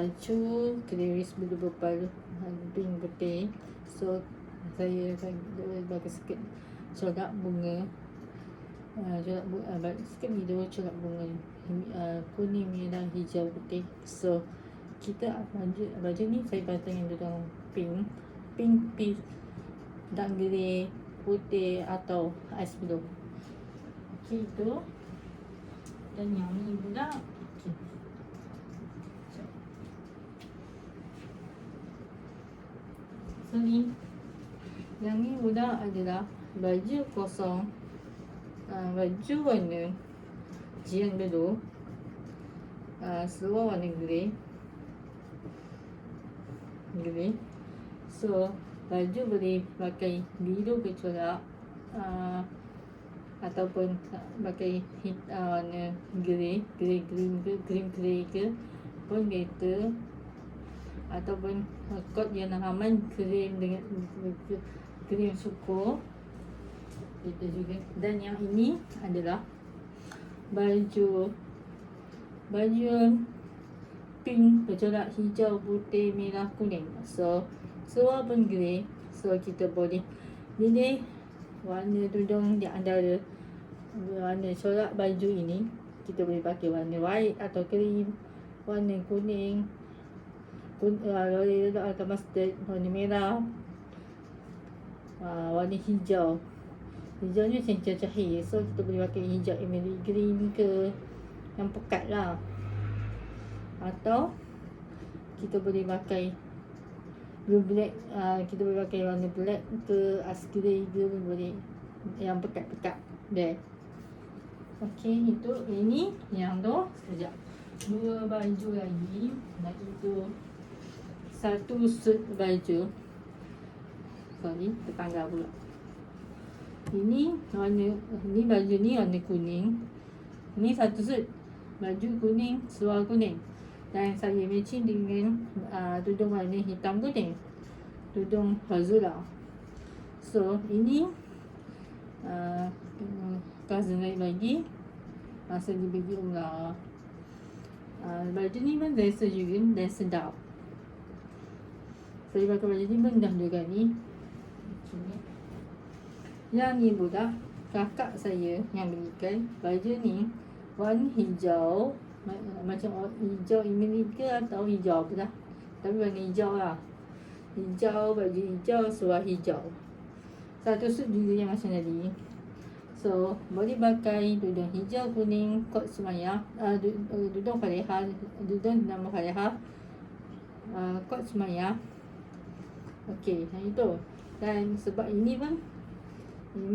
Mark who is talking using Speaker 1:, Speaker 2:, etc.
Speaker 1: baju Clarice berpalu pink putih. So saya akan bagi sikit corak bunga, sikit video corak bunga kuning, merah, hijau, putih. So kita baju ni saya pasang yang dalam pink, dark grey, putih atau ais blue. Okey, itu. Dan yang ni pula sorry, yang ni pula adalah baju kosong, baju warna jian biru, seluar warna grey. So baju boleh pakai biru ke corak, ataupun pakai warna grey, green ke pun better, ataupun kot yang aman krim dengan krim syukur itu juga. Dan yang ini adalah baju pink bercorak hijau, putih, merah, kuning. So seluar pun grey. So kita boleh pilih warna tudung di antara warna corak baju ini. Kita boleh pakai warna white atau cream, warna kuning, atau mustard, warna merah, warna hijau. Hijau ni macam cahaya. So kita boleh pakai hijau emerald green ke, yang pekat lah. Atau kita boleh pakai blue black, kita boleh pakai warna black ke, ash grey ke pun boleh, yang pekat-pekat there. Okey, itu ini yang tu. Sekejap, dua baju lagi, iaitu satu suit baju. Sorry, tertanggal pula. Ini baju ni warna kuning. Ini satu suit baju kuning, seluar kuning. Dan saya matching dengan tudung warna hitam kuning, tudung Fazula. So ini cousin lain lagi masa dia pergi umrah. Baju ni pun rasa juga dan sedap. Saya pakai baju ni pun dah 2 kali. Yang ni pula kakak saya yang belikan baju ni warna hijau, macam hijau emerald ke atau hijau apa dah, tapi warna hijau lah. Hijau, baju hijau, seluar hijau. Satu suit juga yang macam tadi. So boleh pakai tudung hijau, kuning, kot semaya, tudung Faleha, tudung nama Faleha, kot semaya. Okey, yang itu. Dan sebab ini pun